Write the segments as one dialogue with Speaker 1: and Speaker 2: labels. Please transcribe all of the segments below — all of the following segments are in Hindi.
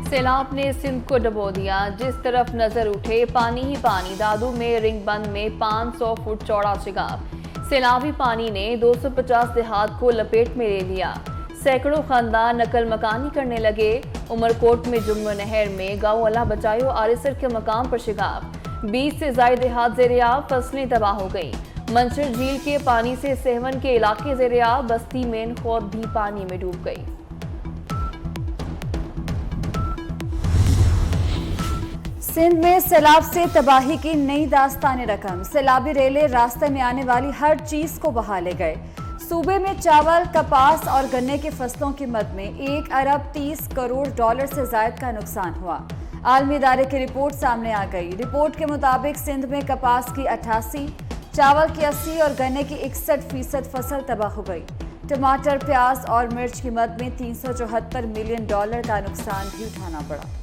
Speaker 1: सैलाब ने सिंध को डुबो दिया। जिस तरफ नजर उठे पानी ही पानी। दादू में रिंगबंद में 500 फुट चौड़ा चिगाव। सैलाबी पानी ने 250 देहात को लपेट में ले लिया। सैकड़ों खानदान नकल मकानी करने लगे। उमरकोट में जुम्मन नहर में गाँव अल्लाह बचाओ आरिसर के मकाम पर शिगाव। 20 से ज्यादा देहात ज़ेरे-आब, फसलें तबाह हो गई। मंचर झील के पानी से सेहवन के इलाके ज़ेरे-आब, बस्ती मेन खौद भी पानी में डूब गई।
Speaker 2: सिंध में सैलाब से तबाही की नई दास्तान रकम। सैलाबी रेले रास्ते में आने वाली हर चीज को बहा ले गए। सूबे में चावल, कपास और गन्ने की फसलों की मद में 1 अरब 30 करोड़ डॉलर से ज्यादा का नुकसान हुआ। आलमी इदारे की रिपोर्ट सामने आ गई। रिपोर्ट के मुताबिक सिंध में कपास की 88, चावल की 80 और गन्ने की 61% फसल तबाह हो गई। टमाटर, प्याज और मिर्च की मद में 374 मिलियन डॉलर का नुकसान भी उठाना पड़ा।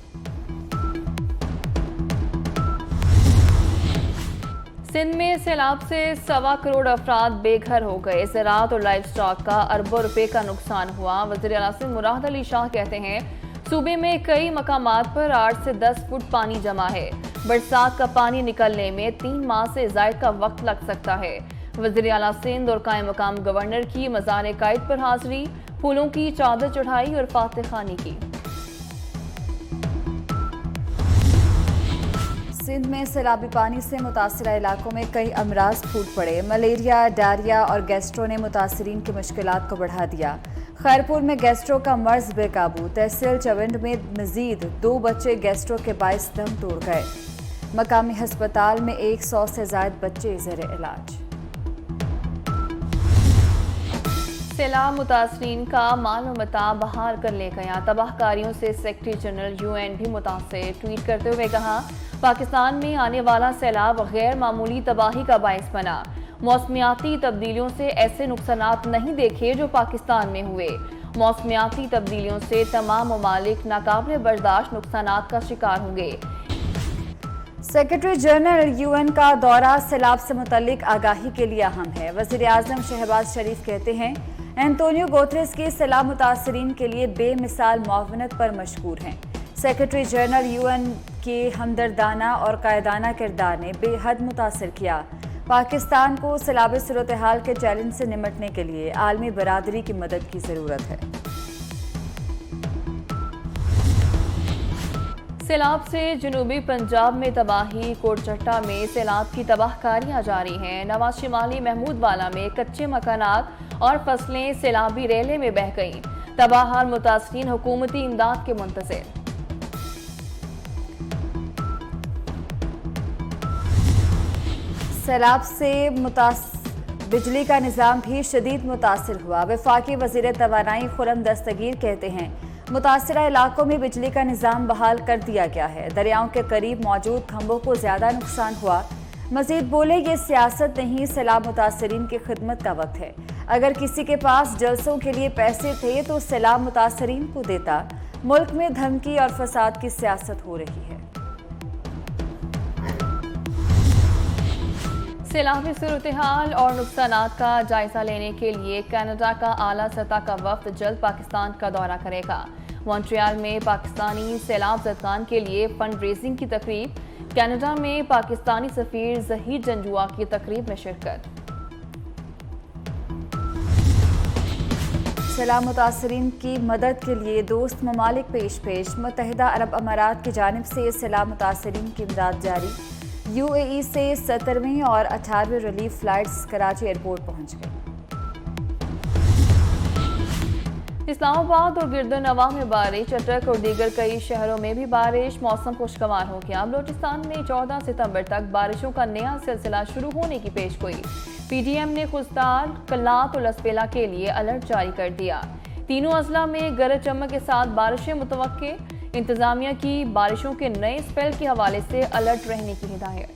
Speaker 1: सिंध में सैलाब से 1.25 करोड़ अफराद बेघर हो गए। ज़राअत और लाइफ स्टॉक का अरबों रुपए का नुकसान हुआ। वज़ीर आला सिंध मुराद अली शाह कहते हैं सूबे में कई मकामात पर 8 से 10 फुट पानी जमा है। बरसात का पानी निकलने में 3 माह से ज़ायद का वक्त लग सकता है। वज़ीर आला सिंध और कायम मकाम गवर्नर की मज़ार कायद पर हाजिरी, फूलों की चादर चढ़ाई और फातिह खानी की।
Speaker 2: सिंध में सैलाबी पानी से मुतासरा इलाकों में कई अमराज फूट पड़े। मलेरिया, डायरिया और गैस्ट्रो ने मुतासरीन की मुश्किलात को बढ़ा दिया। खैरपुर में गैस्ट्रो का मर्ज बेकाबू। तहसील चविंड में मजीद 2 बच्चे गैस्ट्रो के बाइस दम तोड़ गए। मकामी हस्पताल में 100 से ज्यादा बच्चे ज़ेरे इलाज।
Speaker 1: सैलाब मुतासरीन का माल व मता बहाल कर ले गया। तबाहकारियों से सेक्रेटरी जनरल UN भी मुतासर। ट्वीट करते हुए कहा पाकिस्तान में आने वाला सैलाब गैर मामूली तबाही का बायस बना। मौसमियाती तब्दीलियों से ऐसे नुकसानात नहीं देखे जो पाकिस्तान में हुए। मौसमियाती तब्दीलियों से तमाम ममालिक नाकाबिल बर्दाश्त नुकसानात का शिकार होंगे।
Speaker 2: सेक्रेटरी जनरल UN का दौरा सैलाब से मुतल्लिक आगाही के लिए अहम है। वज़ीर आज़म शहबाज शरीफ कहते हैं एंटोनियो गुतेरेस की सैलाब मुतासरीन के लिए बेमिसाल मुआवनत पर मशकूर हैं। सेक्रेटरी जनरल UN के हमदर्दाना और कायदाना किरदार ने बेहद मुतासर किया। पाकिस्तान को सैलाबी सूरत हाल के चैलेंज से निमटने के लिए आलमी बरादरी की मदद की ज़रूरत है।
Speaker 1: सैलाब से जनूबी पंजाब में तबाही। कोटचट्टा में सैलाब की तबाहकारियां जारी हैं। नवाज शिमाली महमूदवाला में कच्चे मकानात और फसलें सैलाबी रेले में बह गईं। तबाहाल मुतासरीन हुकूमती इमदाद के मुंतज़िर।
Speaker 2: सैलाब से बिजली का निज़ाम भी शदीद मुतासर हुआ। वफाकी वज़ीर तवानाई खुरम दस्तगीर कहते हैं मुतासरा इलाकों में बिजली का निज़ाम बहाल कर दिया गया है। दरियाओं के करीब मौजूद खंभों को ज़्यादा नुकसान हुआ। मजीद बोले ये सियासत नहीं, सैलाब मुतासरीन की खिदमत का वक्त है। अगर किसी के पास जलसों के लिए पैसे थे तो सैलाब मुतासरीन को देता। मुल्क में धमकी और फसाद की सियासत हो रही है।
Speaker 1: सैलाबी सूरत-ए-हाल और नुकसानात का जायजा लेने के लिए कनाडा का आला सतह का वफ्द जल्द पाकिस्तान का दौरा करेगा। मॉन्ट्रियल में पाकिस्तानी सैलाब ज़दगान के लिए फंड रेजिंग की तकरीब। कनाडा में पाकिस्तानी सफीर ज़हीर जंजुआ की तकरीब में शिरकत।
Speaker 2: सैलाब मुतासरीन की मदद के लिए दोस्त ममालिक पेश। मुत्तहिदा अरब अमारात की जानिब से सैलाब मुतासरीन की इमदाद जारी। UAE से 17वीं और 18वीं रिलीफ फ्लाइट्स कराची एयरपोर्ट पहुंच गई।
Speaker 1: इस्लामाबाद और गिरदोनवा में बारिश। चटक और दीगर कई शहरों में भी बारिश। मौसम खुशगवार हो गया। बलोचिस्तान में 14 सितंबर तक बारिशों का नया सिलसिला शुरू होने की पेशगोई। PDM ने खुशदार, कल्लात और लसपेला के लिए अलर्ट जारी कर दिया। तीनों अजला में गरज चमक के साथ बारिशें मुतवक्के। इंतजामिया की बारिशों के नए स्पेल के हवाले से अलर्ट रहने की हिदायत।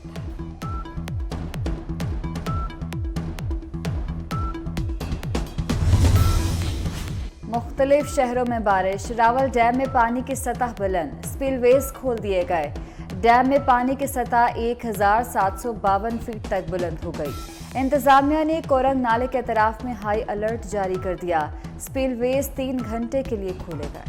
Speaker 2: मुख्तलिफ शहरों में बारिश। रावल डैम में पानी की सतह बुलंद। स्पिलवेज खोल दिए गए। डैम में पानी की सतह 1752 फीट तक बुलंद हो गई। इंतजामिया ने कोरंग नाले के अतराफ में हाई अलर्ट जारी कर दिया। स्पिलवेज 3 घंटे के लिए खोले गए।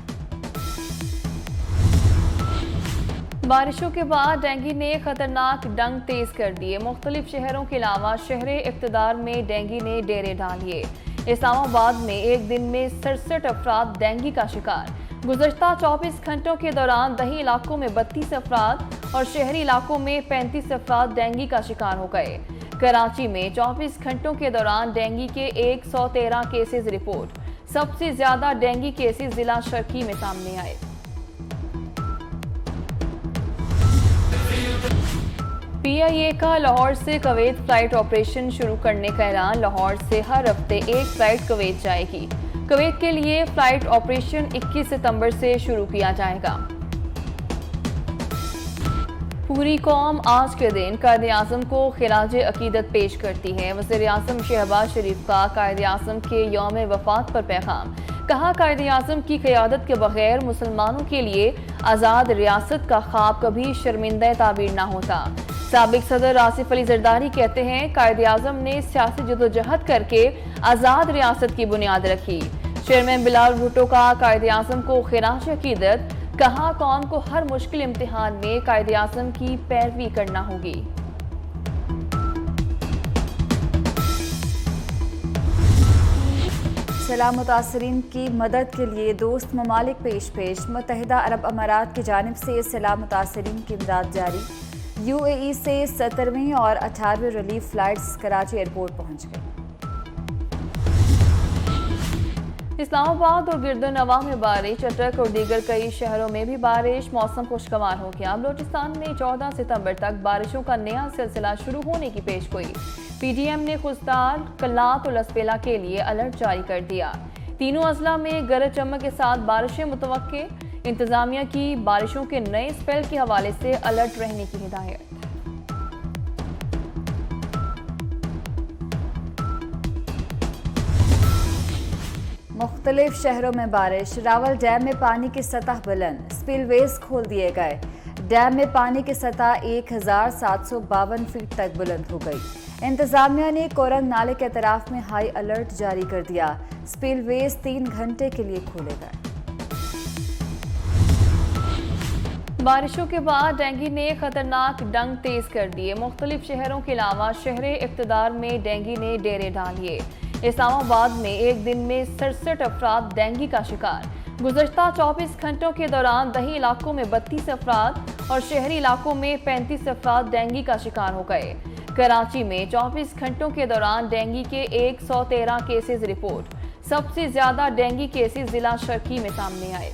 Speaker 1: बारिशों के बाद डेंगू ने खतरनाक डंक तेज कर दिए। मुख्तलिफ शहरों के अलावा शहरे इक़्तिदार में डेंगू ने डेरे डाल लिए। इस्लामाबाद में एक दिन में 67 अफराद डेंगू का शिकार। गुज़श्ता 24 घंटों के दौरान दही इलाकों में 32 अफराद और शहरी इलाकों में 35 अफराद डेंगू का शिकार हो गए। कराची में 24 घंटों के दौरान डेंगू के 113 केसेस रिपोर्ट। सबसे ज्यादा डेंगू केसेस जिला शर्की में सामने आए। PIA का लाहौर से कुवैत फ्लाइट ऑपरेशन शुरू करने का ऐलान। लाहौर से हर हफ्ते एक फ्लाइट कुवैत जाएगी। कुवैत के लिए फ्लाइट ऑपरेशन 21 सितंबर से शुरू किया जाएगा। पूरी कौम आज के दिन कायद-ए-आज़म को खिराज अकीदत पेश करती है। वज़ीर-ए-आज़म शहबाज शरीफ का कायद-ए-आज़म के यौम वफ़ात पर पैगाम। कहा, कायद-ए-आज़म की क़यादत के बगैर मुसलमानों के लिए आज़ाद रियासत का ख्वाब कभी शर्मिंदा ताबीर ना होता। साबिक सदर आसिफ अली जरदारी कहते हैं, कायद-ए-आज़म ने सियासी जदोजहद करके आज़ाद रियासत की बुनियाद रखी। चेयरमैन बिलाल भुट्टो का कायद-ए-आज़म को खिराज अकीदत। कहा, कौम को हर मुश्किल इम्तिहान में कायद-ए-आज़म की पैरवी करना होगी।
Speaker 2: सैलाब मुतासरीन की मदद के लिए दोस्त ममालिक पेश। मुत्तहिदा अरब अमारात की जानिब से सैलाब मुतासरीन की इमदाद जारी। UAE से 17वीं और 18वीं रिलीफ फ्लाइट्स कराची एयरपोर्ट पहुंच गई।
Speaker 1: इस्लामाबाद और गिरदोनवा में बारिश, चटक और दीगर कई शहरों में भी बारिश। मौसम खुशगवार हो गया। बलोचिस्तान में 14 सितंबर तक बारिशों का नया सिलसिला शुरू होने की पेशगोई। PDM ने खुशदार, कल्लात और लसपेला के लिए अलर्ट जारी कर दिया। तीनों अजला में गरज चमक के साथ बारिशें मुतवक्के। इंतजामिया की बारिशों के नए स्पेल के हवाले से अलर्ट रहने की हिदायत।
Speaker 2: मुख्तलिफ शहरों में बारिश। रावल डैम में पानी की सतह बुलंद। स्पिलवेज खोल दिए गए। डैम में पानी की सतह 1752 फीट तक बुलंद हो गई। इंतजामिया ने कोरंग नाले के अतराफ में हाई अलर्ट जारी कर दिया। स्पिलवेज 3 घंटे के लिए खोले गए।
Speaker 1: बारिशों के बाद डेंगू ने खतरनाक डंक तेज कर दिए। मुख्तलिफ शहरों के अलावा शहरे इक़्तिदार में डेंगू ने डेरे डाल लिए। इस्लामाबाद में एक दिन में 67 अफराद डेंगू का शिकार। गुज़श्ता 24 घंटों के दौरान दही इलाकों में 32 अफराद और शहरी इलाकों में 35 अफराद डेंगू का शिकार हो गए। कराची में 24 घंटों के दौरान डेंगू के 113 केसेस रिपोर्ट। सबसे ज्यादा डेंगू केसेस जिला शर्की में सामने आए।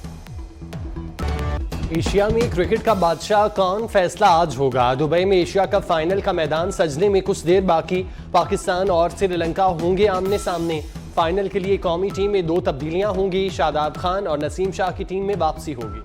Speaker 3: एशिया में क्रिकेट का बादशाह कौन, फैसला आज होगा। दुबई में एशिया कप फाइनल का मैदान सजने में कुछ देर बाकी। पाकिस्तान और श्रीलंका होंगे आमने सामने। फाइनल के लिए कौमी टीम में 2 तब्दीलियां होंगी। शादाब खान और नसीम शाह की टीम में वापसी होगी।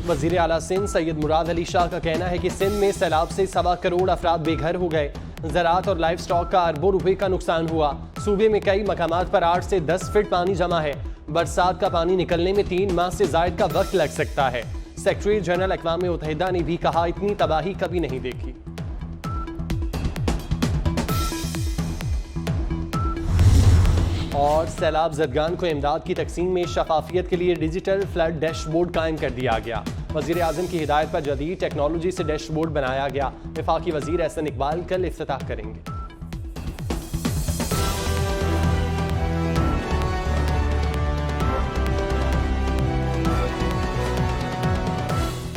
Speaker 3: वजीर आला सिंध सैयद मुराद अली शाह का कहना है कि सिंध में सैलाब से 1.25 करोड़ अफराद बेघर हो गए। ज़राअत और लाइफ स्टॉक का अरबों रुपए का नुकसान हुआ। सूबे में कई मकामात पर 8 से 10 फीट पानी जमा है। बरसात का पानी निकलने में 3 माह से ज़ायद का वक्त लग सकता है। सेक्रेटरी जनरल अक़वाम मुत्तहिदा ने भी कहा, इतनी तबाही कभी नहीं देखी। और सैलाब ज़दगान को इमदाद की तकसीम में शफाफियत के लिए डिजिटल फ्लड डैशबोर्ड कायम कर दिया गया। वज़ीर आज़म की हिदायत पर जदीद टेक्नोलॉजी से डैशबोर्ड बनाया गया। वफाकी वज़ीर एहसन इकबाल कल इफ्तिताह करेंगे।